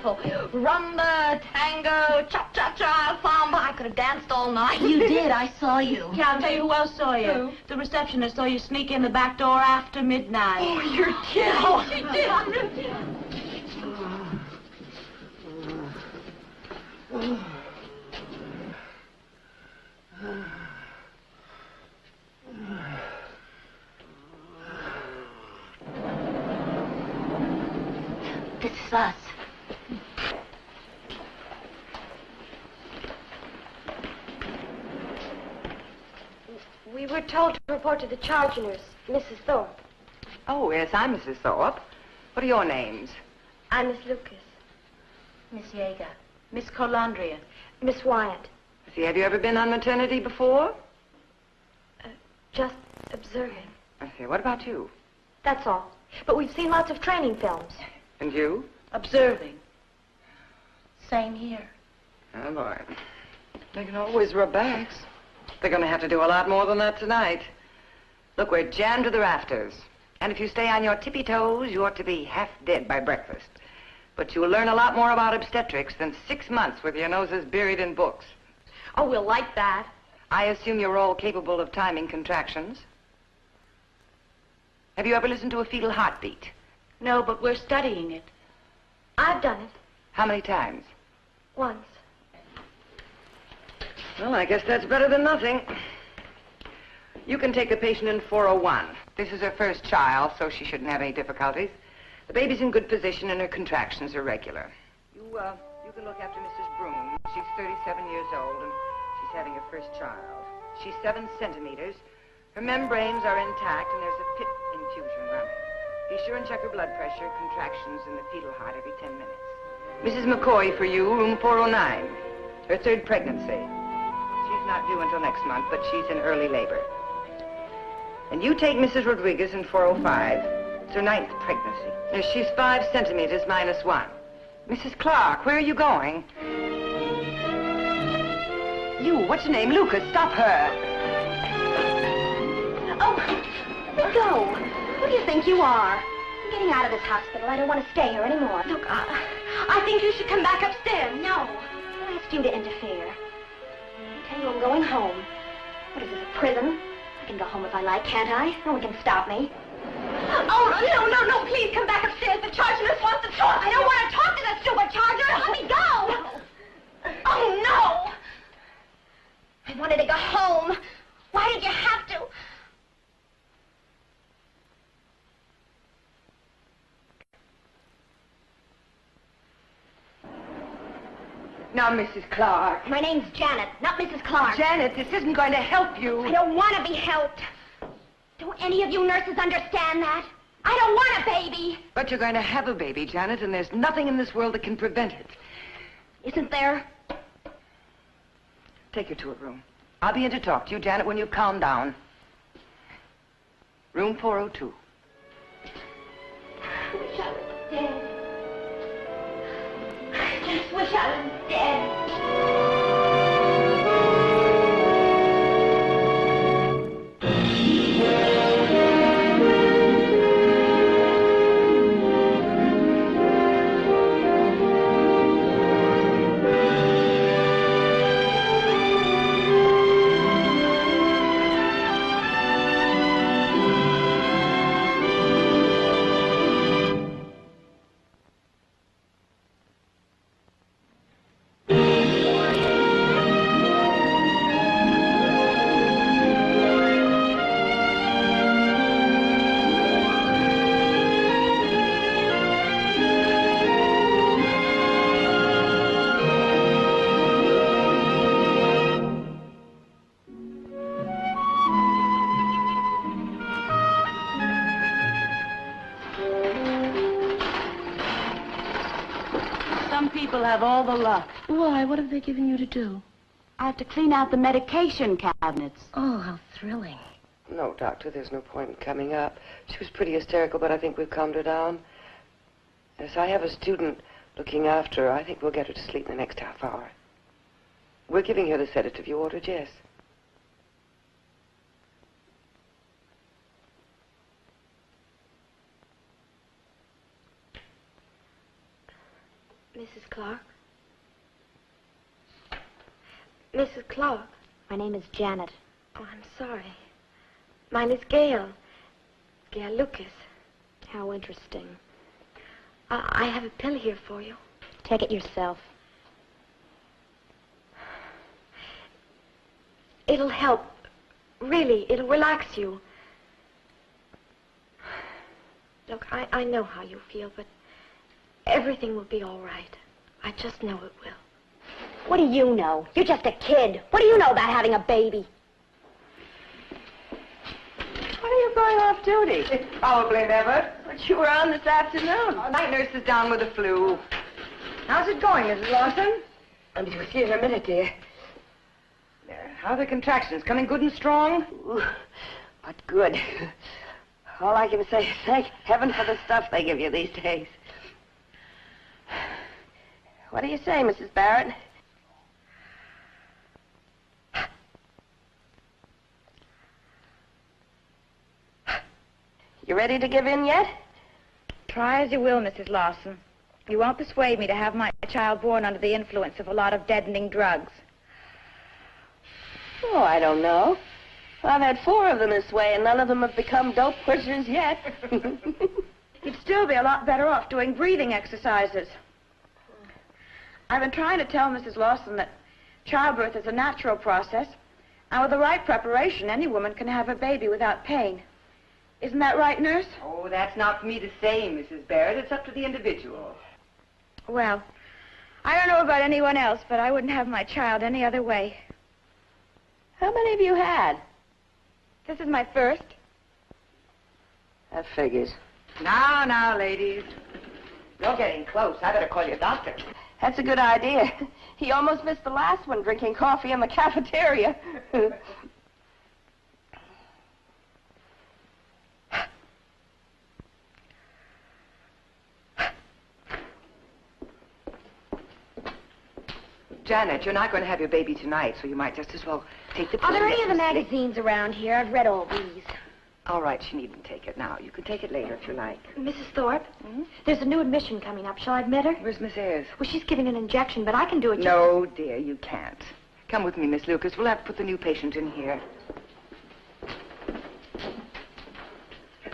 wonderful. Rumba, tango, cha-cha-cha, samba. I could have danced all night. You did. I saw you. Yeah, I'll tell you who else saw you. Who? The receptionist saw you sneak in the back door after midnight. Oh, you're kidding. Oh, she did. This is us. We were told to report to the charge nurse, Mrs. Thorpe. Oh, yes, I'm Mrs. Thorpe. What are your names? I'm Miss Lucas. Miss Yeager. Miss Colandria. Miss Wyatt. See, have you ever been on maternity before? Just observing. I see. What about you? That's all. But we've seen lots of training films. And you? Observing. Same here. Oh, boy. They can always rub backs. They're going to have to do a lot more than that tonight. Look, we're jammed to the rafters. And if you stay on your tippy toes, you ought to be half dead by breakfast. But you'll learn a lot more about obstetrics than 6 months with your noses buried in books. Oh, we'll like that. I assume you're all capable of timing contractions. Have you ever listened to a fetal heartbeat? No, but we're studying it. I've done it. How many times? Once. Well, I guess that's better than nothing. You can take the patient in 401. This is her first child, so she shouldn't have any difficulties. The baby's in good position and her contractions are regular. You can look after Mrs. Broom. She's 37 years old and she's having her first child. She's 7 centimeters. Her membranes are intact and there's a pit infusion running. Be sure and check her blood pressure, contractions in the fetal heart every 10 minutes. Mrs. McCoy for you, room 409. Her 3rd pregnancy. She's not due until next month, but she's in early labor. And you take Mrs. Rodriguez in 405. It's her 9th pregnancy. Now, she's 5 centimeters minus 1. Mrs. Clark, where are you going? You, what's your name? Lucas, stop her. Oh, go. Who do you think you are? I'm getting out of this hospital. I don't want to stay here anymore. Look, I think you should come back upstairs. No. I asked you to interfere. I tell you, I'm going home. What is this, a prison? I can go home if I like, can't I? No one can stop me. Oh, no, please come back upstairs. The charge nurse wants to talk. I don't want to talk to that stupid charge nurse. Let me go. Oh, no. I wanted to go home. Why did you have to? Now, Mrs. Clark. My name's Janet, not Mrs. Clark. Janet, this isn't going to help you. I don't want to be helped. Don't any of you nurses understand that? I don't want a baby. But you're going to have a baby, Janet, and there's nothing in this world that can prevent it. Isn't there? Take her to her room. I'll be in to talk to you, Janet, when you've calmed down. Room 402. I wish I was dead. I just wish I was dead. Have all the luck. Why? What have they given you to do? I have to clean out the medication cabinets. Oh, how thrilling. No, Doctor, there's no point in coming up. She was pretty hysterical, but I think we've calmed her down. Yes, I have a student looking after her. I think we'll get her to sleep in the next half hour. We're giving her the sedative you ordered, yes. Miss Mrs. Clark? Mrs. Clark? My name is Janet. Oh, I'm sorry. Mine is Gail. Gail Lucas. How interesting. I have a pill here for you. Take it yourself. It'll help. Really, it'll relax you. Look, I know how you feel, but everything will be all right. I just know it will. What do you know? You're just a kid. What do you know about having a baby? When are you going off duty? Probably never. But you were on this afternoon. Oh, night nurse is down with the flu. How's it going, Mrs. Lawson? I'll be with you in a minute, dear. There. How are the contractions? Coming good and strong? Ooh, but good. All I can say is thank heaven for the stuff they give you these days. What do you say, Mrs. Barrett? You ready to give in yet? Try as you will, Mrs. Lawson. You won't persuade me to have my child born under the influence of a lot of deadening drugs. Oh, I don't know. I've had 4 of them this way, and none of them have become dope pushers yet. You'd still be a lot better off doing breathing exercises. I've been trying to tell Mrs. Lawson that childbirth is a natural process, and with the right preparation, any woman can have a baby without pain. Isn't that right, nurse? Oh, that's not for me to say, Mrs. Barrett. It's up to the individual. Well, I don't know about anyone else, but I wouldn't have my child any other way. How many have you had? This is my first. That figures. Now, ladies. You're getting close. I better call your doctor. That's a good idea. He almost missed the last one, drinking coffee in the cafeteria. Janet, you're not going to have your baby tonight, so you might just as well take the pill. Are there and any get of the some sleep. magazines around here? I've read all these. All right, she needn't take it now. You can take it later if you like. Mrs. Thorpe, there's a new admission coming up. Shall I admit her? Where's Miss Ayres? Well, she's giving an injection, but I can do it. No, dear, you can't. Come with me, Miss Lucas. We'll have to put the new patient in here.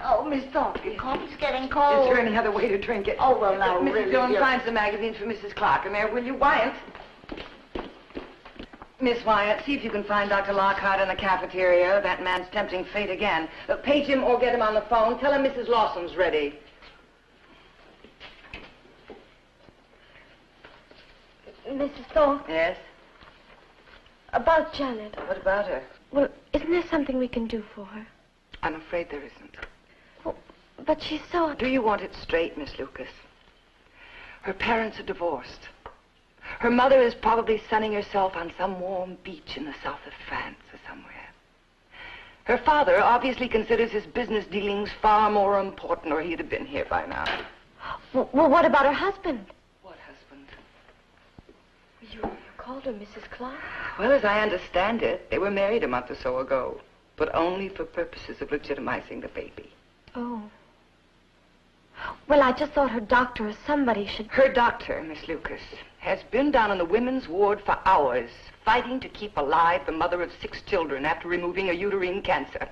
Oh, Miss Thorpe, your coffee's getting cold. Is there any other way to drink it? Oh, well, now, Mrs. really, Dillon, yes. find some magazines for Mrs. Clark in there, will you? Wyatt? Miss Wyatt, see if you can find Dr. Lockhart in the cafeteria. That man's tempting fate again. Page him or get him on the phone. Tell him Mrs. Lawson's ready. Mrs. Thorpe, Yes? about Janet. What about her? Well, isn't there something we can do for her? I'm afraid there isn't. But she's so... Do you want it straight, Miss Lucas? Her parents are divorced. Her mother is probably sunning herself on some warm beach in the south of France or somewhere. Her father obviously considers his business dealings far more important, or he'd have been here by now. Well, what about her husband? What husband? You called her Mrs. Clark? Well, as I understand it, they were married a month or so ago, but only for purposes of legitimizing the baby. Oh. Well, I just thought her doctor or somebody should... Her doctor, Miss Lucas, has been down in the women's ward for hours, fighting to keep alive the mother of 6 children after removing a uterine cancer.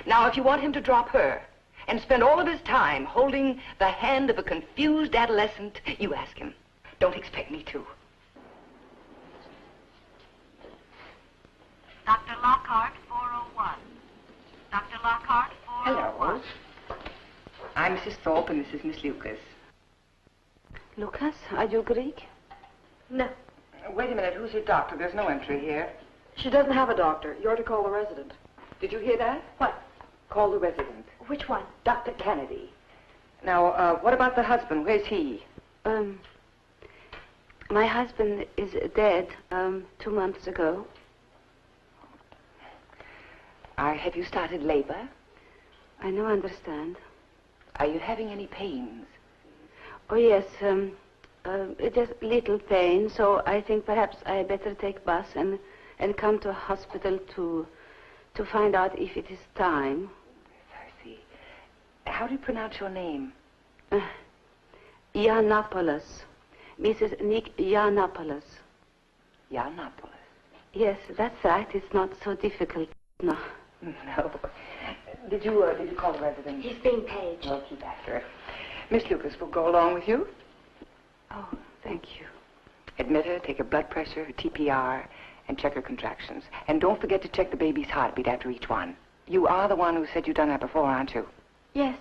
Now, if you want him to drop her and spend all of his time holding the hand of a confused adolescent, you ask him. Don't expect me to. Dr. Lockhart, 401. Dr. Lockhart, 401. Hello. I'm Mrs. Thorpe, and this is Miss Lucas. Lucas, are you Greek? No. Wait a minute, who's your doctor? There's no entry here. She doesn't have a doctor. You're to call the resident. Did you hear that? What? Call the resident. Which one? Dr. Kennedy. Now, what about the husband? Where's he? My husband is dead, 2 months ago. Have you started labor? I don't understand. Are you having any pains? Oh, yes, just little pain, so I think perhaps I better take bus and come to a hospital to find out if it is time. Yes, I see. How do you pronounce your name? Yiannopoulos. Mrs. Nick Yiannopoulos. Yiannopoulos? Yes, that's right. It's not so difficult. No. No. Did you call the resident? He's being paged. We'll keep after it. Miss Lucas will go along with you. Oh, thank you. Admit her, take her blood pressure, her TPR, and check her contractions. And don't forget to check the baby's heartbeat after each one. You are the one who said you'd done that before, aren't you? Yes.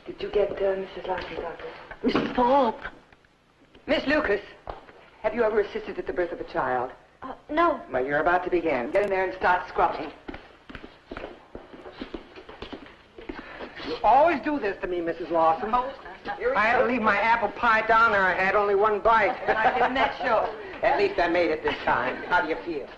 Did you get Mrs. Larson, Doctor? Mrs. Thorpe. Miss Lucas, have you ever assisted at the birth of a child? No. Well, you're about to begin. Get in there and start scrubbing. You always do this to me, Mrs. Lawson. I had to leave my apple pie down there. I had only one bite. Didn't that show? At least I made it this time. How do you feel?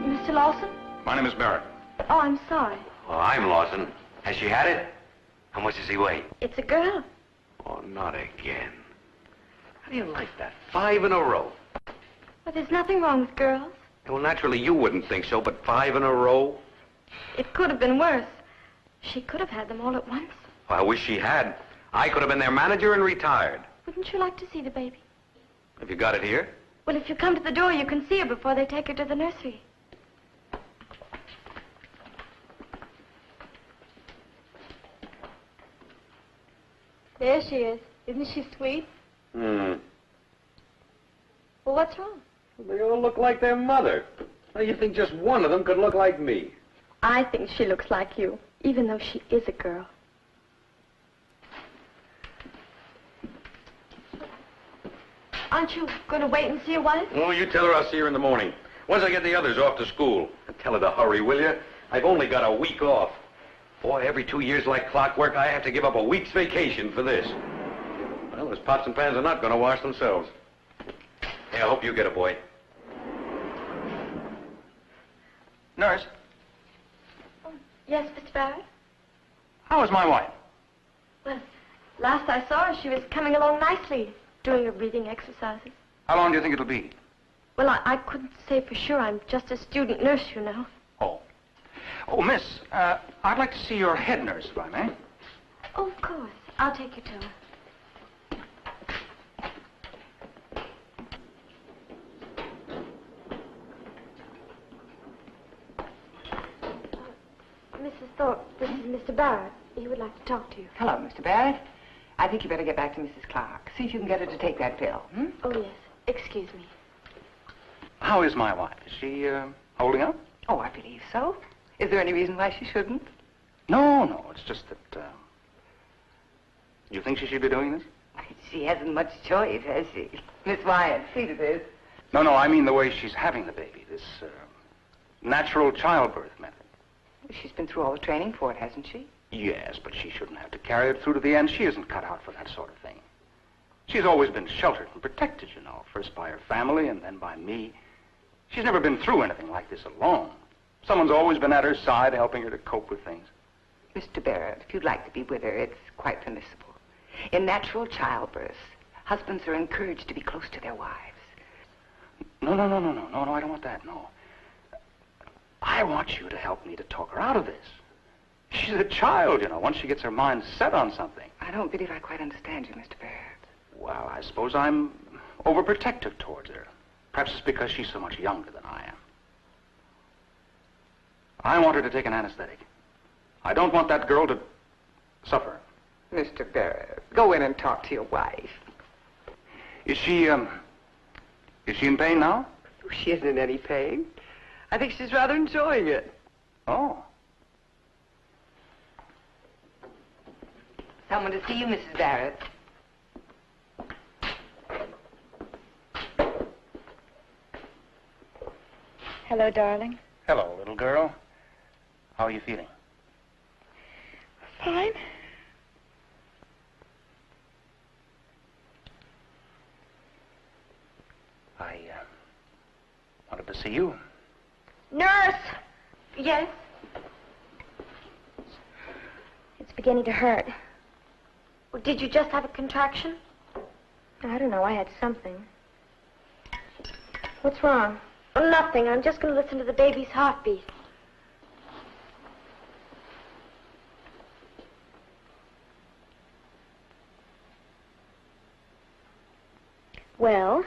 Mr. Lawson? My name is Barrett. Oh, I'm sorry. Well, I'm Lawson. Has she had it? How much does he weigh? It's a girl. Oh, not again. How do you like that? 5 in a row. But there's nothing wrong with girls. Well, naturally, you wouldn't think so, but 5 in a row? It could have been worse. She could have had them all at once. Well, I wish she had. I could have been their manager and retired. Wouldn't you like to see the baby? Have you got it here? Well, if you come to the door, you can see her before they take her to the nursery. There she is. Isn't she sweet? Hmm. Well, what's wrong? They all look like their mother. How do you think just one of them could look like me? I think she looks like you, even though she is a girl. Aren't you going to wait and see your wife? Oh, you tell her I'll see her in the morning. Once I get the others off to school. Tell her to hurry, will you? I've only got a week off. Boy, every 2 years like clockwork, I have to give up a week's vacation for this. Well, those pots and pans are not going to wash themselves. Hey, I hope you get a boy. Nurse, Yes, Mr. Barrett? how is my wife? Well, last I saw her, she was coming along nicely, doing her breathing exercises. How long do you think it'll be? Well, I couldn't say for sure. I'm just a student nurse, you know. Oh. Oh, miss, I'd like to see your head nurse, if I may. Oh, of course. I'll take you to her. Mrs. Thorpe, this is Mr. Barrett. He would like to talk to you. Hello, Mr. Barrett. I think you better get back to Mrs. Clark. See if you can get her to take that pill. Hmm? Oh, yes. Excuse me. How is my wife? Is she, holding up? Oh, I believe so. Is there any reason why she shouldn't? No, it's just that, you think she should be doing this? She hasn't much choice, has she? Miss Wyatt, see to this. No, I mean the way she's having the baby, this, natural childbirth method. She's been through all the training for it, hasn't she? Yes, but she shouldn't have to carry it through to the end. She isn't cut out for that sort of thing. She's always been sheltered and protected, you know, first by her family and then by me. She's never been through anything like this alone. Someone's always been at her side, helping her to cope with things. Mr. Barrett, if you'd like to be with her, it's quite permissible. In natural childbirth, husbands are encouraged to be close to their wives. No, I don't want that, no. I want you to help me to talk her out of this. She's a child, you know, once she gets her mind set on something. I don't believe I quite understand you, Mr. Barrett. Well, I suppose I'm overprotective towards her. Perhaps it's because she's so much younger than I am. I want her to take an anesthetic. I don't want that girl to suffer. Mr. Barrett, go in and talk to your wife. Is she in pain now? She isn't in any pain. I think she's rather enjoying it. Oh. Someone to see you, Mrs. Barrett. Hello, darling. Hello, little girl. How are you feeling? Fine. I wanted to see you. Nurse! Yes? It's beginning to hurt. Well, did you just have a contraction? I don't know, I had something. What's wrong? Oh, nothing. I'm just going to listen to the baby's heartbeat. Well?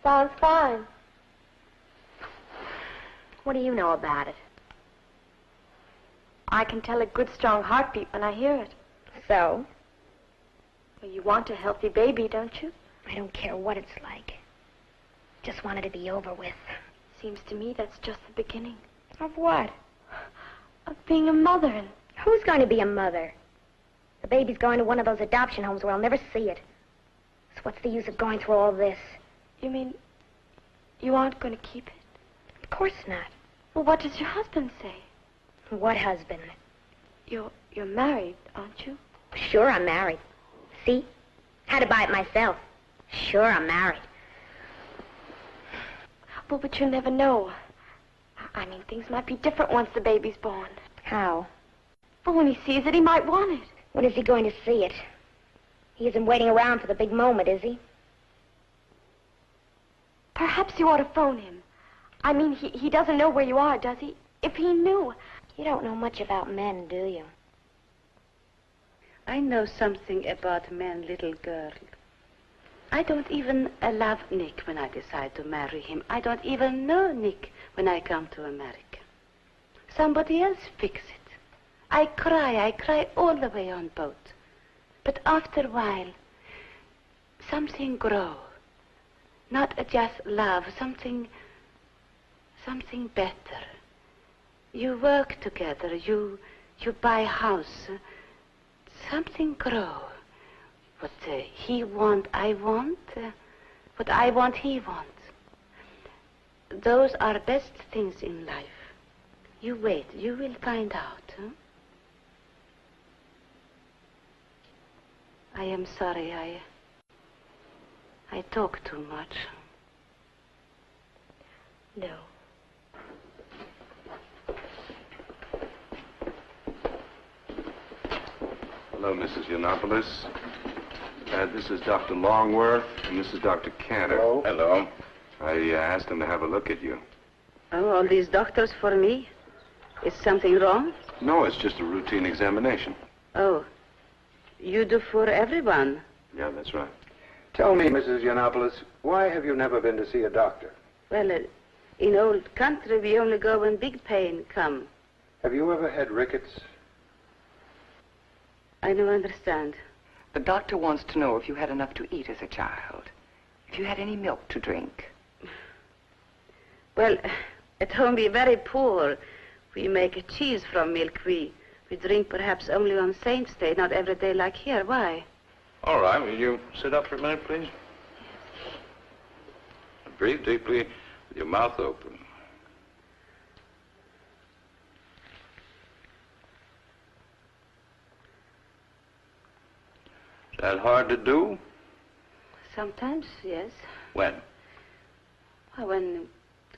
Sounds fine. What do you know about it? I can tell a good, strong heartbeat when I hear it. So? Well, you want a healthy baby, don't you? I don't care what it's like. Just want it to be over with. Seems to me that's just the beginning. Of what? Of being a mother. And Who's going to be a mother? The baby's going to one of those adoption homes where I'll never see it. So what's the use of going through all this? you mean you aren't going to keep it? Of course not. Well, what does your husband say? What husband? You're married, aren't you? Sure, I'm married. See? Had to buy it myself. Sure, I'm married. Well, but you'll never know. I mean, things might be different once the baby's born. How? Well, when he sees it, he might want it. When is he going to see it? He isn't waiting around for the big moment, is he? Perhaps you ought to phone him. I mean, he doesn't know where you are, does he? If he knew. You don't know much about men, do you? I know something about men, little girl. I don't even love Nick when I decide to marry him. I don't even know Nick when I come to America. Somebody else fix it. I cry all the way on boat. But after a while, something grow. Not just love, something better. You work together, you buy a house. Something grow. What he want, I want. What I want, he wants. Those are best things in life. You wait, you will find out. Huh? I am sorry, I talk too much. No. Hello, Mrs. Yiannopoulos. This is Dr. Longworth, and this is Dr. Cantor. Hello. Hello. I asked him to have a look at you. Oh, all these doctors for me? Is something wrong? No, it's just a routine examination. Oh, you do for everyone. Yeah, that's right. Tell me, Mrs. Yiannopoulos, why have you never been to see a doctor? Well, in old country, we only go when big pain come. Have you ever had rickets? I don't understand. The doctor wants to know if you had enough to eat as a child. If you had any milk to drink. Well, at home we're very poor. We make cheese from milk. We drink perhaps only on Saint's Day, not every day like here. Why? All right, will you sit up for a minute, please? Breathe deeply with your mouth open. Is that hard to do? Sometimes, yes. When? When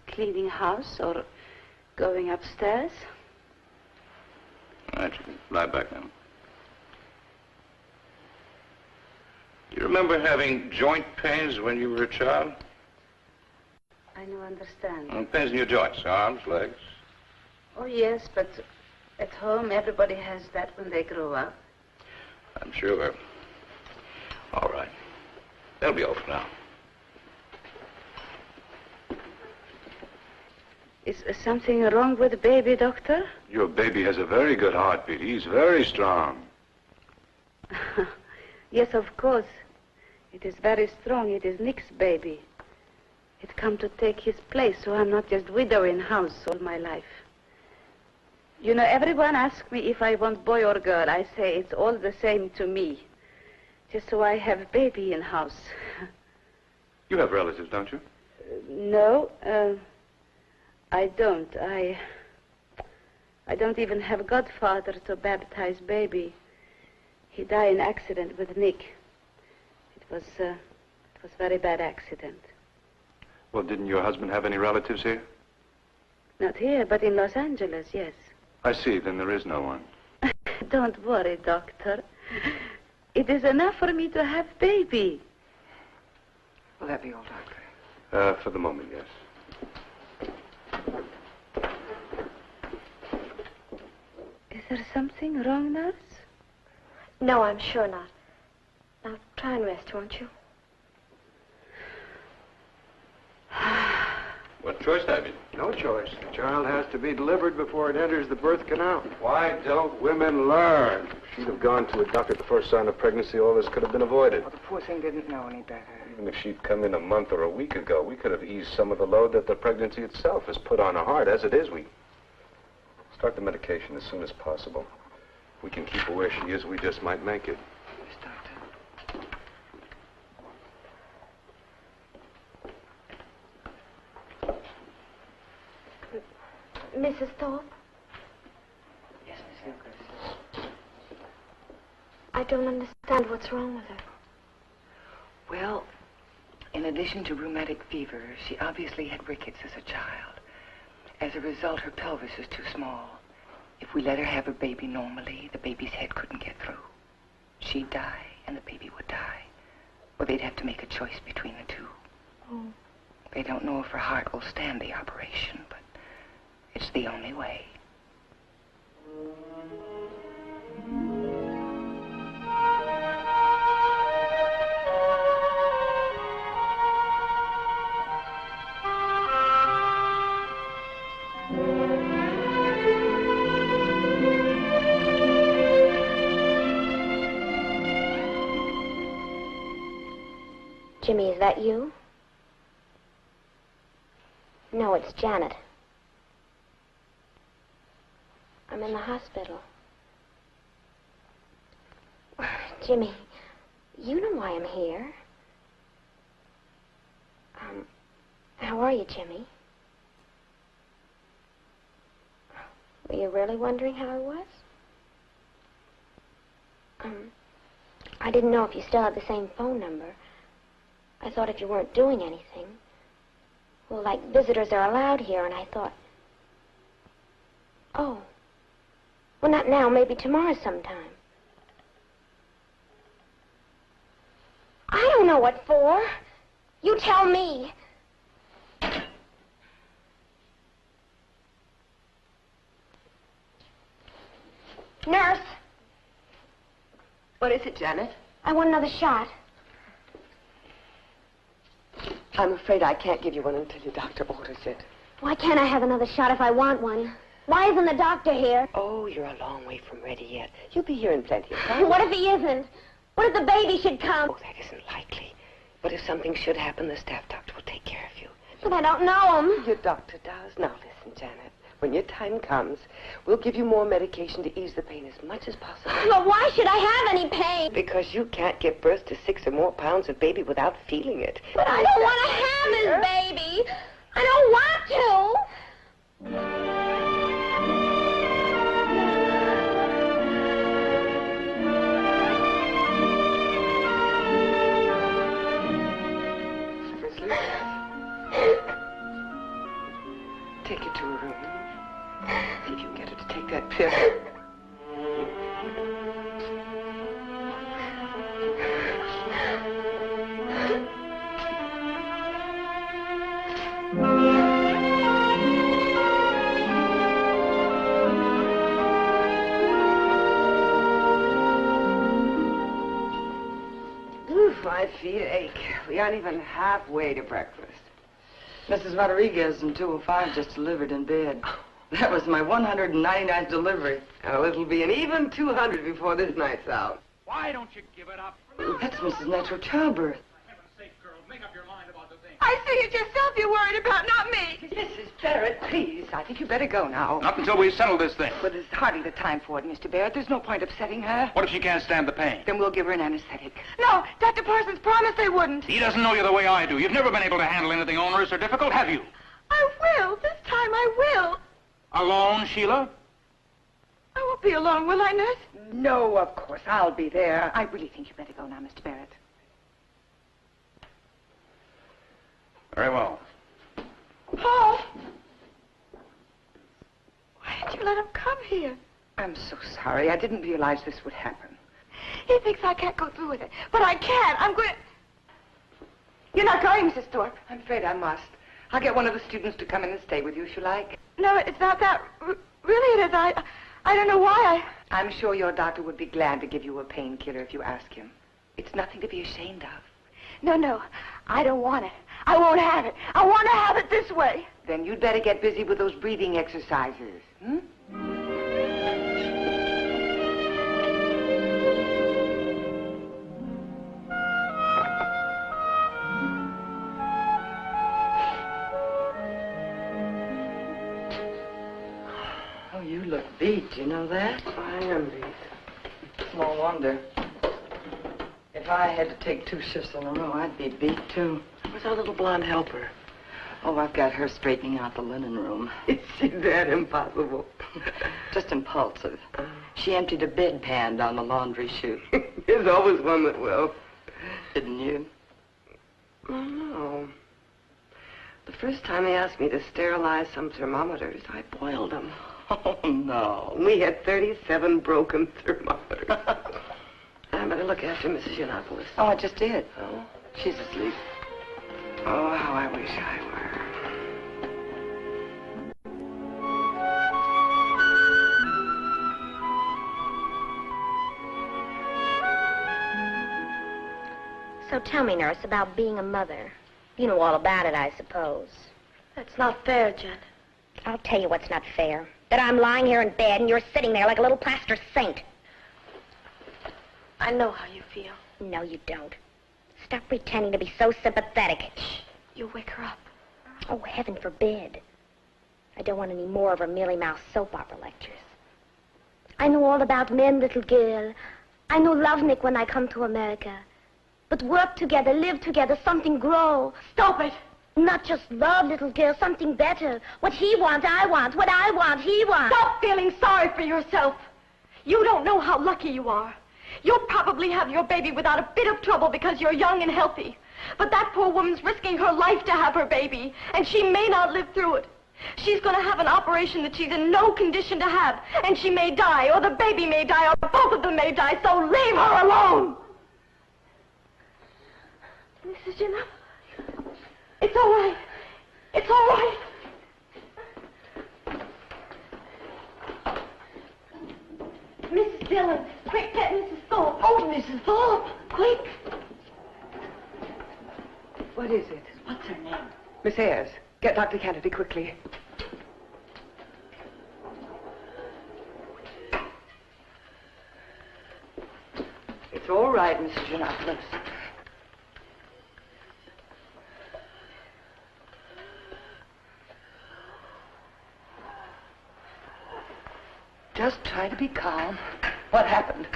cleaning house or going upstairs. All right, you can lie back now. Do you remember having joint pains when you were a child? I don't understand. Pains in your joints, arms, legs. Oh, yes, but at home everybody has that when they grow up. I'm sure. All right. They'll be over now. Is something wrong with the baby, doctor? Your baby has a very good heartbeat. He's very strong. Yes, of course. It is very strong. It is Nick's baby. It come to take his place, so I'm not just widow in house all my life. You know, everyone asks me if I want boy or girl. I say it's all the same to me. Just so I have baby in house. You have relatives, don't you? No, I don't. I don't even have a godfather to baptize baby. He died in accident with Nick. It was very bad accident. Well, didn't your husband have any relatives here? Not here, but in Los Angeles, yes. I see. Then there is no one. Don't worry, doctor. It is enough for me to have baby. Will that be all, doctor? For the moment, yes. Is there something wrong, nurse? No, I'm sure not. Now, try and rest, won't you? What choice have you? No choice. The child has to be delivered before it enters the birth canal. Why don't women learn? If she'd have gone to a doctor at the first sign of pregnancy, all this could have been avoided. Well, the poor thing didn't know any better. Even if she'd come in a month or a week ago, we could have eased some of the load that the pregnancy itself has put on her heart. As it is, we start the medication as soon as possible. If we can keep her where she is, we just might make it. Yes, doctor. Mrs. Thorpe? Yes, Miss Lucas. I don't understand what's wrong with her. Well, in addition to rheumatic fever, she obviously had rickets as a child. As a result, her pelvis is too small. If we let her have her baby normally, the baby's head couldn't get through. She'd die, and the baby would die. Or they'd have to make a choice between the two. Oh. They don't know if her heart will stand the operation, but it's the only way. Jimmy, is that you? No, it's Janet. I'm in the hospital. Jimmy, you know why I'm here. How are you, Jimmy? Were you really wondering how I was? I didn't know if you still had the same phone number. I thought if you weren't doing anything. Well, like, visitors are allowed here, and I thought... Oh. Well, not now, maybe tomorrow sometime. I don't know what for. You tell me. Nurse. What is it, Janet? I want another shot. I'm afraid I can't give you one until your doctor orders it. Why can't I have another shot if I want one? Why isn't the doctor here? Oh, you're a long way from ready yet. You'll be here in plenty of time. What if he isn't? What if the baby should come? Oh, that isn't likely. But if something should happen, the staff doctor will take care of you. But I don't know him. Your doctor does. Now listen, Janet. When your time comes, we'll give you more medication to ease the pain as much as possible. But why should I have any pain? Because you can't give birth to 6 or more pounds of baby without feeling it. But I don't want to have his baby. I don't want to. Take her to her room. See if you can get her to take that pill. My feet ache. We aren't even halfway to breakfast. Mrs. Rodriguez in 205 just delivered in bed. That was my 199th delivery. Oh, it'll be an even 200 before this night's out. Why don't you give it up? That's Mrs. Natural Childbirth. For heaven's sake, girl, make up your mind about the thing. I see it yourself you're worried about, not me. Mrs. Barrett, please. I think you better go now. Not until we settle this thing. Well, there's hardly the time for it, Mr. Barrett. There's no point upsetting her. What if she can't stand the pain? Then we'll give her an anesthetic. No, Dr. Parsons promised they wouldn't. He doesn't know you the way I do. You've never been able to handle anything onerous or difficult, have you? I will. This time I will. Alone, Sheila? I won't be alone, will I, nurse? No, of course. I'll be there. I really think you better go now, Mr. Barrett. Very well. Paul! Why did you let him come here? I'm so sorry. I didn't realize this would happen. He thinks I can't go through with it. But I can. I'm going... You're not going, Mrs. Thorpe. I'm afraid I must. I'll get one of the students to come in and stay with you if you like. No, it's not that. Really, it is. I don't know why I'm sure your doctor would be glad to give you a painkiller if you ask him. It's nothing to be ashamed of. No. I don't want it. I won't have it. I want to have it this way. Then you'd better get busy with those breathing exercises. Oh, you look beat, you know that? I am beat. Small wonder. If I had to take 2 shifts in a row, I'd be beat, too. Where's our little blonde helper? Oh, I've got her straightening out the linen room. Is she that impossible? Just impulsive. She emptied a bedpan down the laundry chute. There's always one that will. Didn't you? Oh, no. The first time they asked me to sterilize some thermometers, I boiled them. Oh, no. We had 37 broken thermometers. I better look after Mrs. Yiannopoulos. Oh, I just did. Oh? She's asleep. Oh, how I wish I were. So tell me, nurse, about being a mother. You know all about it, I suppose. That's not fair, Janet. I'll tell you what's not fair. That I'm lying here in bed and you're sitting there like a little plaster saint. I know how you feel. No, you don't. Stop pretending to be so sympathetic. Shh. You'll wake her up. Oh, heaven forbid. I don't want any more of her mealy-mouthed soap opera lectures. I know all about men, little girl. I know love Nick when I come to America. But work together, live together, something grow. Stop it! Not just love, little girl, something better. What he wants, I want. What I want, he wants. Stop feeling sorry for yourself. You don't know how lucky you are. You'll probably have your baby without a bit of trouble because you're young and healthy. But that poor woman's risking her life to have her baby, and she may not live through it. She's going to have an operation that she's in no condition to have, and she may die, or the baby may die, or both of them may die, so leave her alone! Mrs. Jenna, it's all right. It's all right. Mrs. Dillon, quick, get Mrs. Thorpe. Oh, Mrs. Thorpe, quick. What is it? What's her name? Miss Ayres, get Dr. Kennedy quickly. It's all right, Mrs. Yiannopoulos. Just try to be calm. What happened?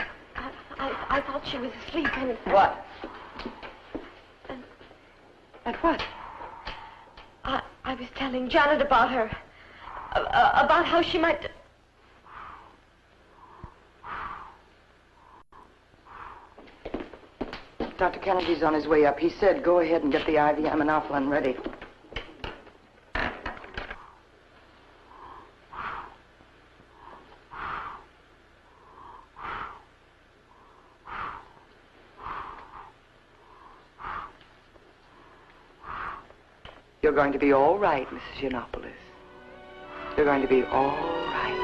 I thought she was asleep and... What? And what? I was telling Janet about her. About how she might... Dr. Kennedy's on his way up. He said go ahead and get the IV aminophylline ready. You're going to be all right, Mrs. Yiannopoulos. You're going to be all right.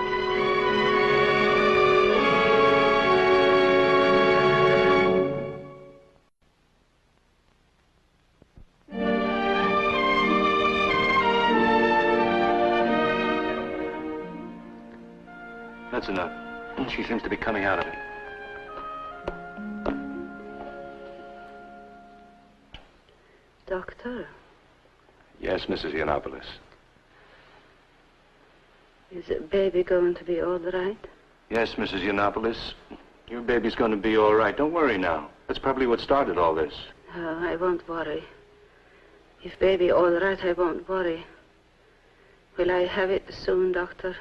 That's enough. She seems to be coming out of it. Doctor, Yes, Mrs. Yiannopoulos. Is the baby going to be all right? Yes, Mrs. Yiannopoulos. Your baby's going to be all right. Don't worry now. That's probably what started all this. I won't worry. If baby all right, I won't worry. Will I have it soon, doctor?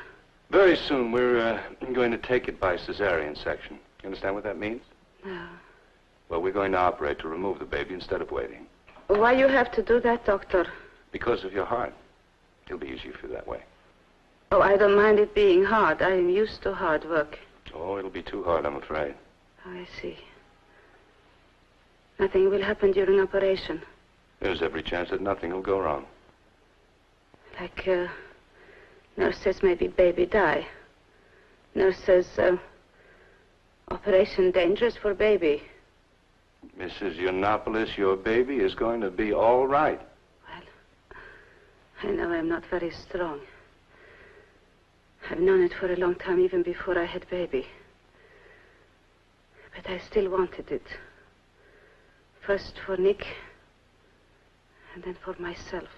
Very soon. We're going to take it by cesarean section. You understand what that means? No. Well, we're going to operate to remove the baby instead of waiting. Why you have to do that, doctor? Because of your heart. It'll be easier for you that way. Oh, I don't mind it being hard. I'm used to hard work. Oh, it'll be too hard, I'm afraid. Oh, I see. Nothing will happen during operation. There's every chance that nothing will go wrong. Like, nurse says maybe baby die. Nurse says, operation dangerous for baby. Mrs. Yiannopoulos, your baby is going to be all right. Well, I know I'm not very strong. I've known it for a long time, even before I had baby. But I still wanted it. First for Nick, and then for myself.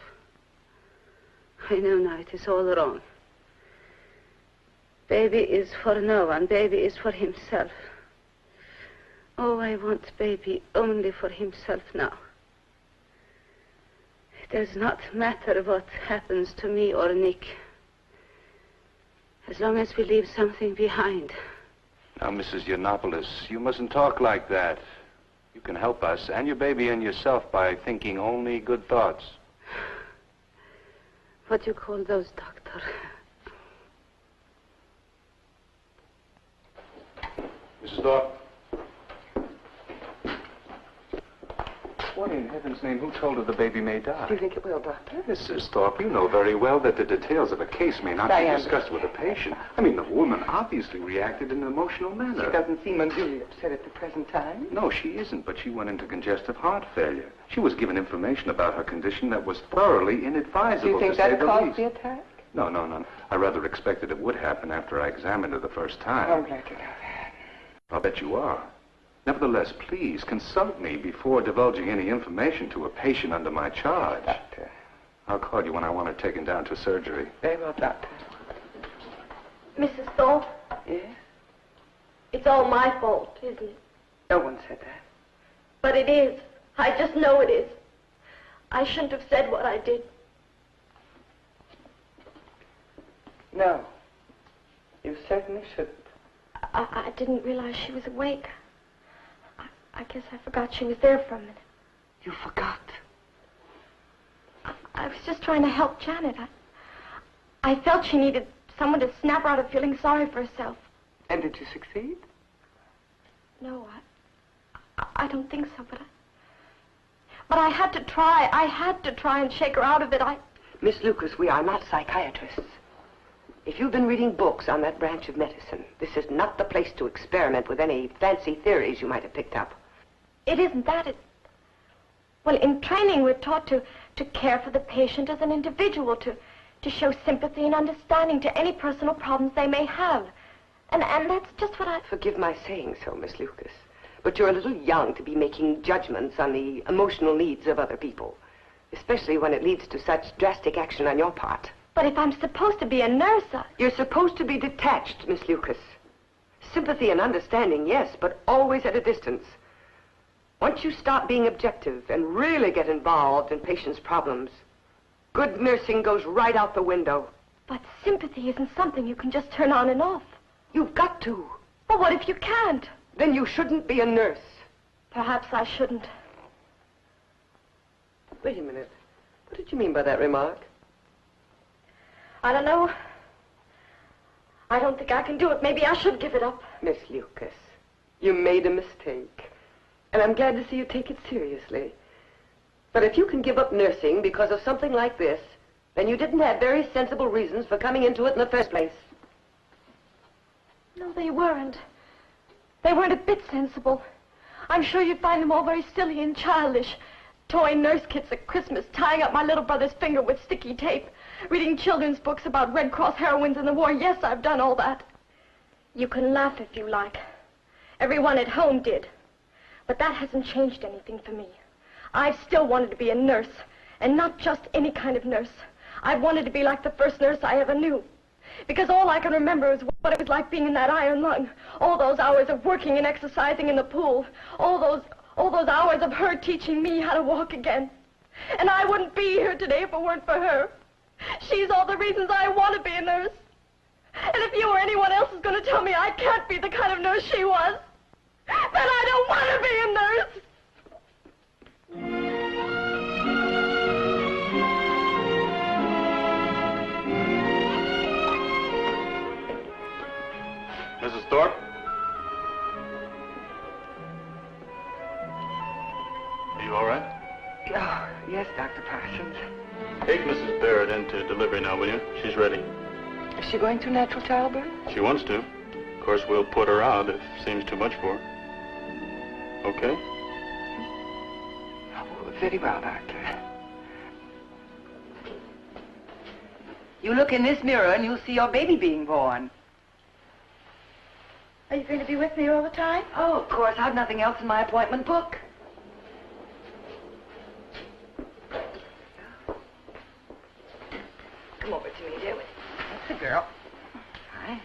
I know now it is all wrong. Baby is for no one. Baby is for himself. Oh, I want baby only for himself now. It does not matter what happens to me or Nick. As long as we leave something behind. Now, Mrs. Yiannopoulos, you mustn't talk like that. You can help us and your baby and yourself by thinking only good thoughts. What do you call those, doctor? Mrs. Thorpe. What in heaven's name, who told her the baby may die? Do you think it will, Doctor? Mrs. Thorpe, you know very well that the details of a case may not be discussed with a patient. I mean, the woman obviously reacted in an emotional manner. She doesn't seem unduly upset at the present time. No, she isn't, but she went into congestive heart failure. She was given information about her condition that was thoroughly inadvisable, Do you think to say that the caused least. the attack? No. I rather expected it would happen after I examined her the first time. I'm glad to know that. I'll bet you are. Nevertheless, please consult me before divulging any information to a patient under my charge. Doctor. I'll call you when I want her taken down to surgery. Very well, Doctor. Mrs. Thorpe, Yes? it's all my fault, isn't it? No one said that. But it is. I just know it is. I shouldn't have said what I did. No. You certainly shouldn't. I didn't realize she was awake. I guess I forgot she was there for a minute. You forgot? I was just trying to help Janet. I felt she needed someone to snap her out of feeling sorry for herself. And did you succeed? No, I don't think so, but I had to try. I had to try and shake her out of it. Miss Lucas, we are not psychiatrists. If you've been reading books on that branch of medicine, this is not the place to experiment with any fancy theories you might have picked up. It isn't that. Well, in training, we're taught to care for the patient as an individual, to show sympathy and understanding to any personal problems they may have. And that's just what I... Forgive my saying so, Miss Lucas, but you're a little young to be making judgments on the emotional needs of other people, especially when it leads to such drastic action on your part. But if I'm supposed to be a nurse, You're supposed to be detached, Miss Lucas. Sympathy and understanding, yes, but always at a distance. Once you stop being objective and really get involved in patients' problems, good nursing goes right out the window. But sympathy isn't something you can just turn on and off. You've got to. Well, what if you can't? Then you shouldn't be a nurse. Perhaps I shouldn't. Wait a minute. What did you mean by that remark? I don't know. I don't think I can do it. Maybe I should give it up. Miss Lucas, you made a mistake. And I'm glad to see you take it seriously. But if you can give up nursing because of something like this, then you didn't have very sensible reasons for coming into it in the first place. No, they weren't. They weren't a bit sensible. I'm sure you'd find them all very silly and childish. Toy nurse kits at Christmas, tying up my little brother's finger with sticky tape, reading children's books about Red Cross heroines in the war. Yes, I've done all that. You can laugh if you like. Everyone at home did. But that hasn't changed anything for me. I've still wanted to be a nurse, And not just any kind of nurse. I wanted to be like the first nurse I ever knew. Because all I can remember is what it was like being in that iron lung. All those hours of working and exercising in the pool. All those hours of her teaching me how to walk again. And I wouldn't be here today if it weren't for her. She's all the reasons I want to be a nurse. And if you or anyone else is going to tell me I can't be the kind of nurse she was, then I don't want to be a nurse. Mrs. Thorpe? Are you all right? Oh, yes, Dr. Parsons. Take Mrs. Barrett into delivery now, will you? She's ready. Is she going through natural childbirth? She wants to. Of course, we'll put her out if it seems too much for her. Okay? Oh, very well, Doctor. You look in this mirror and you'll see your baby being born. Are you going to be with me all the time? Oh, of course. I've nothing else in my appointment book. Come over to me, dear. That's the girl. Hi.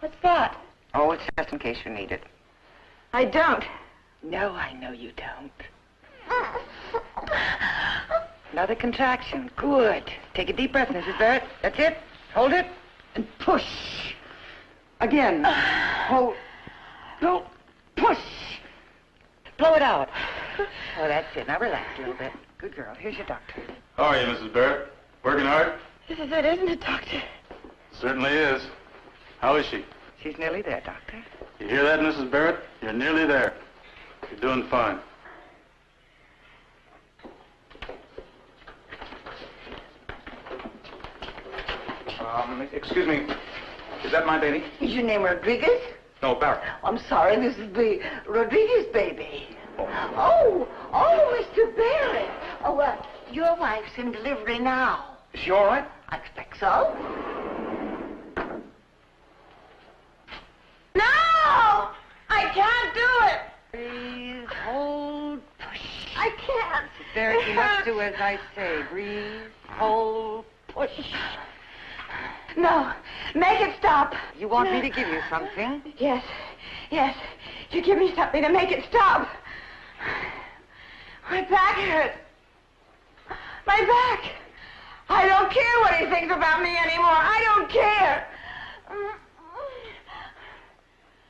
What's that? Oh, it's just in case you need it. I don't. No, I know you don't. Another contraction. Good. Take a deep breath, Mrs. Barrett. That's it. Hold it. And push. Again. Hold. No. Push. Blow it out. Oh, that's it. Now relax a little bit. Good girl. Here's your doctor. How are you, Mrs. Barrett? Working hard? This is it, isn't it, Doctor? Certainly is. How is she? She's nearly there, Doctor. You hear that, Mrs. Barrett? You're nearly there. You're doing fine. Excuse me. Is that my baby? Is your name Rodriguez? No, Barrett. I'm sorry, this is the Rodriguez baby. Oh, Mr. Barrett. Oh, your wife's in delivery now. Is she all right? I expect so. No! I can't do it! Breathe. Hold. Push. I can't. Mrs. Barrett, you must do as I say. Breathe. Hold. Push. No, make it stop. You want me to give you something? Yes. You give me something to make it stop. My back hurts. My back. I don't care what he thinks about me anymore. I don't care.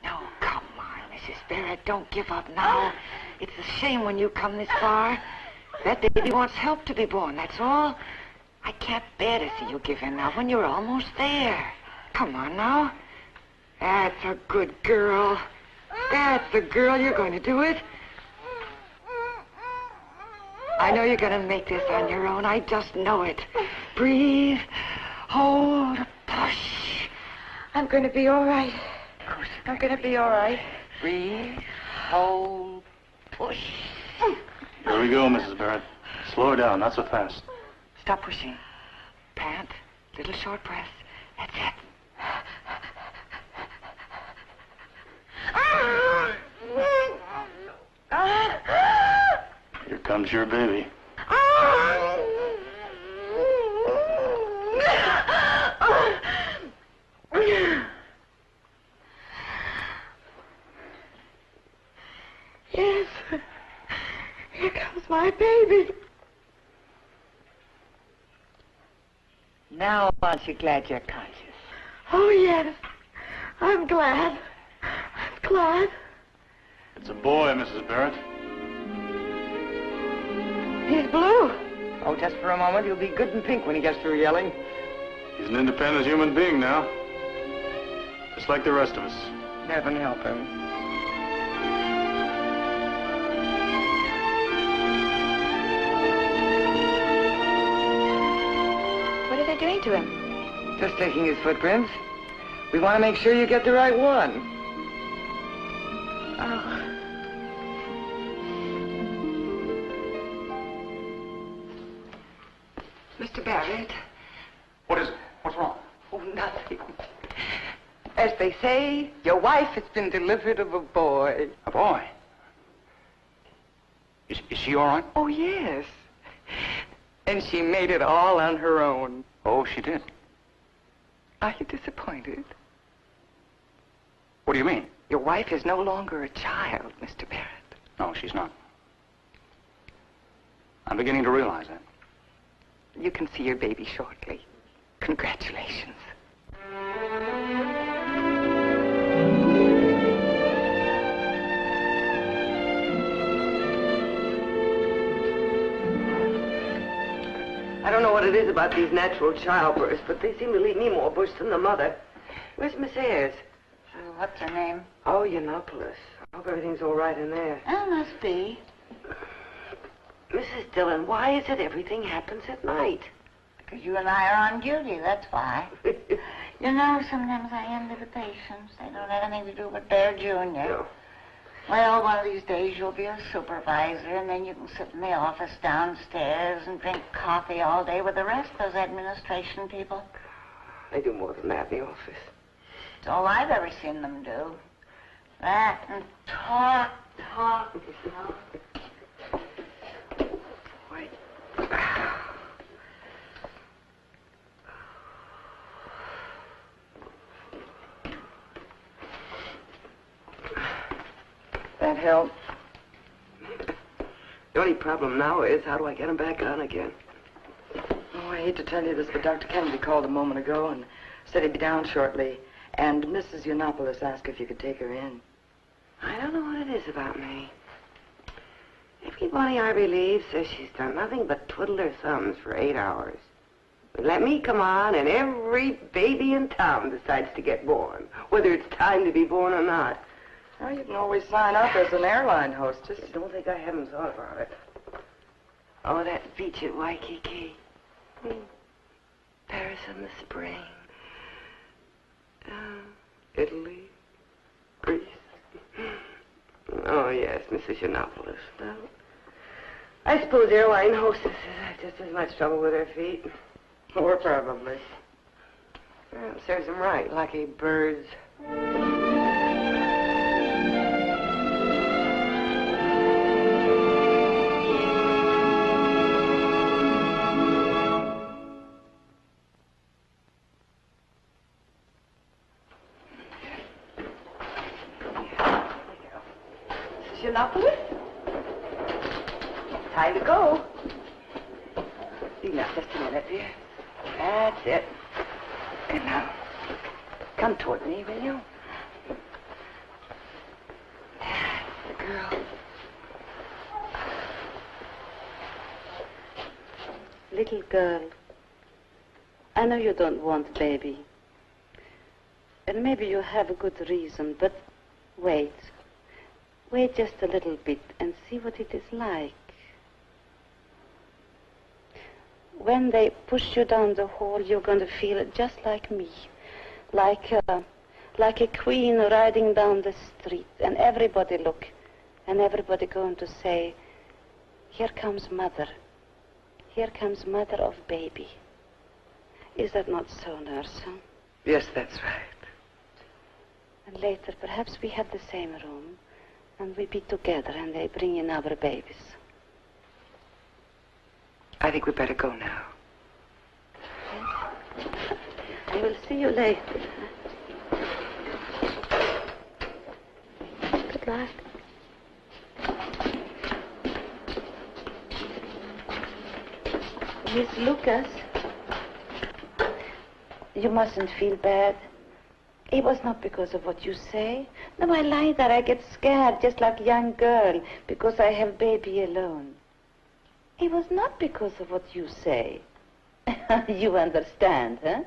No, come on, Mrs. Barrett. Don't give up now. It's a shame when you come this far. That baby wants help to be born, that's all. I can't bear to see you give in now when you're almost there. Come on now. That's a good girl. That's the girl. You're going to do it. I know you're going to make this on your own. I just know it. Breathe. Hold. Push. I'm going to be all right. I'm going to be all right. Breathe. Hold. Push. Here we go, Mrs. Barrett. Slow her down, not so fast. Stop pushing. Pant. Little short breath. That's it. Here comes your baby. Yes. Here comes my baby. Now, aren't you glad you're conscious? Oh, yes. I'm glad. I'm glad. It's a boy, Mrs. Barrett. He's blue. Oh, just for a moment. He'll be good and pink when he gets through yelling. He's an independent human being now. Just like the rest of us. Heaven help him. What are they doing to him? Just taking his footprints. We want to make sure you get the right one. Oh. Mr. Barrett. What is it? What's wrong? Oh, nothing. As they say, your wife has been delivered of a boy. A boy? Is she all right? Oh, yes. And she made it all on her own. Oh, she did? Are you disappointed? What do you mean? Your wife is no longer a child, Mr. Barrett. No, she's not. I'm beginning to realize that. You can see your baby shortly. Congratulations. I don't know what it is about these natural childbirths, but they seem to leave me more bush than the mother. Where's Miss Ayres? What's her name? Oh, Yiannopoulos. I hope everything's all right in there. Oh, must be. Mrs. Dillon, why is it everything happens at night? Because you and I are on duty, that's why. You know, sometimes I envy the patients. They don't have anything to do but bear Junior. No. Well, one of these days you'll be a supervisor, and then you can sit in the office downstairs and drink coffee all day with the rest of those administration people. They do more than that in the office. It's all I've ever seen them do. That and talk. Wait. That help? The only problem now is how do I get him back on again? Oh, I hate to tell you this, but Dr. Kennedy called a moment ago and said he'd be down shortly. And Mrs. Yiannopoulos asked if you could take her in. I don't know what it is about me. Everybody I believe says she's done nothing but twiddle her thumbs for 8 hours. But let me come on, and every baby in town decides to get born, whether it's time to be born or not. Well, you can always sign up as an airline hostess. I don't think I haven't thought about it. Oh, that beach at Waikiki. Paris in the spring. Italy. Greece. Oh, yes, Mrs. Yiannopoulos. Well, I suppose airline hostesses have just as much trouble with their feet. Or probably. Well, serves them right, lucky birds. Yiannopoulos? Time to go. Now, just a minute, dear. That's it. And now, come toward me, will you? That's the girl. Little girl, I know you don't want baby. And maybe you have a good reason, but wait. Wait just a little bit and see what it is like. When they push you down the hall, you're going to feel just like me. Like a queen riding down the street. And everybody look. And everybody going to say, here comes mother. Here comes mother of baby. Is that not so, nurse? Huh? Yes, that's right. And later, perhaps we have the same room. And we be together and they bring in our babies. I think we'd better go now. I will see you later. Good luck. Miss Lucas, you mustn't feel bad. It was not because of what you say. No, I lie there. I get scared just like a young girl because I have baby alone. It was not because of what you say. You understand, huh?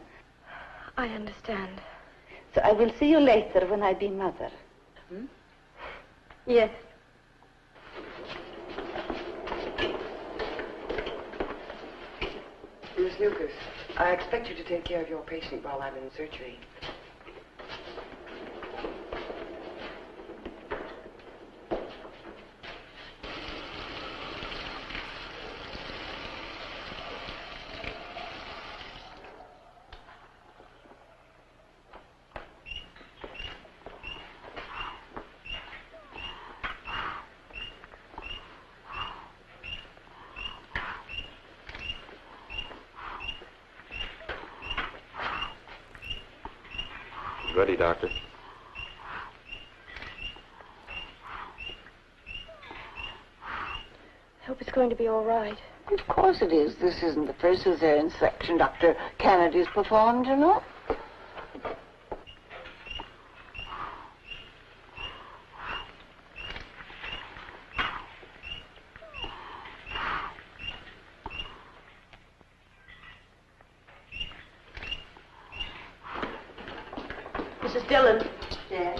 I understand. So I will see you later when I be mother. Hmm? Yes. Miss Lucas, I expect you to take care of your patient while I'm in surgery. ready, Doctor. I hope it's going to be all right. Of course it is. This isn't the first cesarean section Dr. Kennedy's performed, you know. Mrs. Dillon. Yes?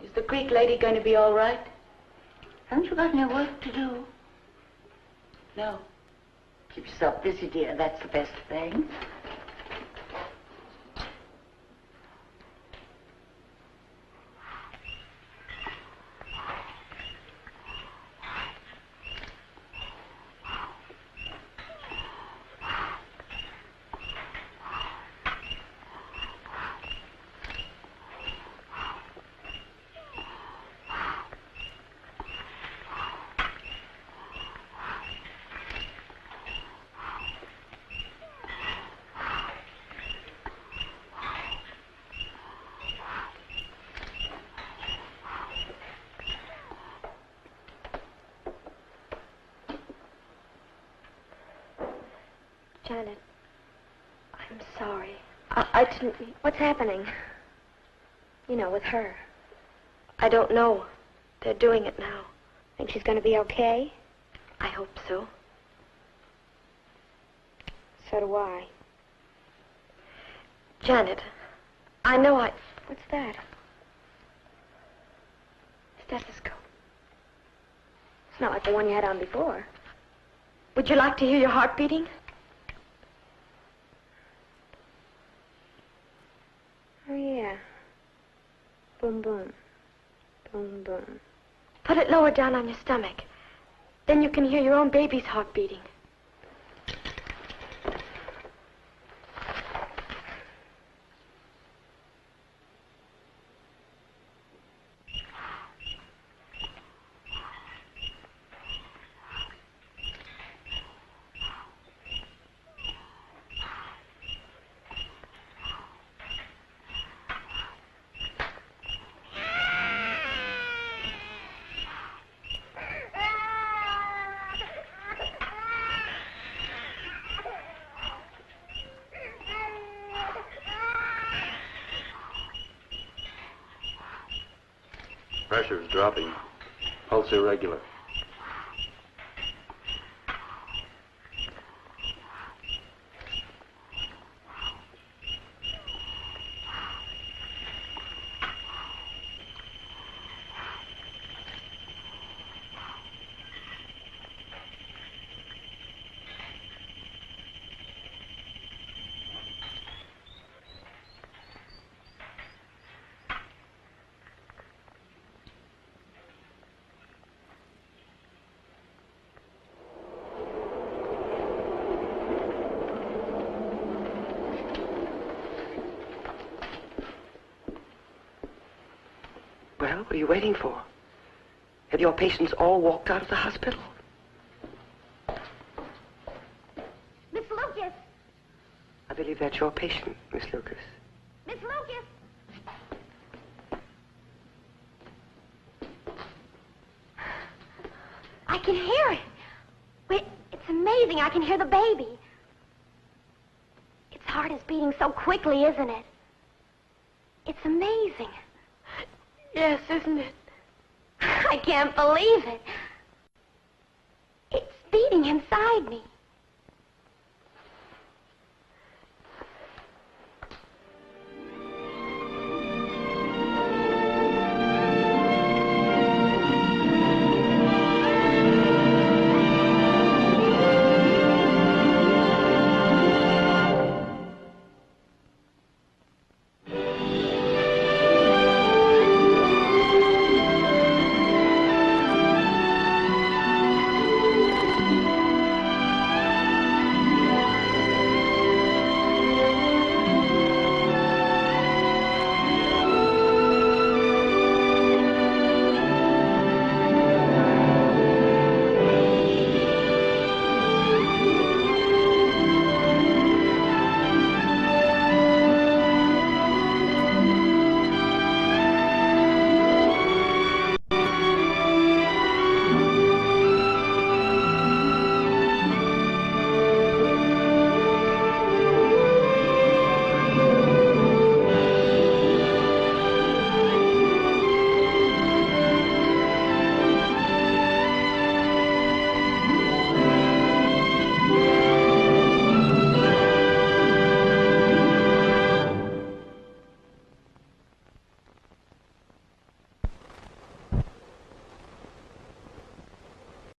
Is the Greek lady going to be all right? Haven't you got any work to do? No. Keep yourself busy, dear. That's the best thing. Janet, I'm sorry. I didn't mean... What's happening? You know, with her. I don't know. They're doing it now. Think she's going to be okay? I hope so. So do I. Janet, I know I... What's that? Stethoscope. It's not like the one you had on before. Would you like to hear your heart beating? Oh, yeah. Boom, boom. Boom, boom. Put it lower down on your stomach. Then you can hear your own baby's heart beating. Pressure is dropping. Pulse irregular. Well, what are you waiting for? Have your patients all walked out of the hospital? Miss Lucas! I believe that's your patient, Miss Lucas. Miss Lucas! I can hear it. Wait, it's amazing. I can hear the baby. Its heart is beating so quickly, isn't it? It's amazing. Yes, isn't it? I can't believe it. It's beating inside me.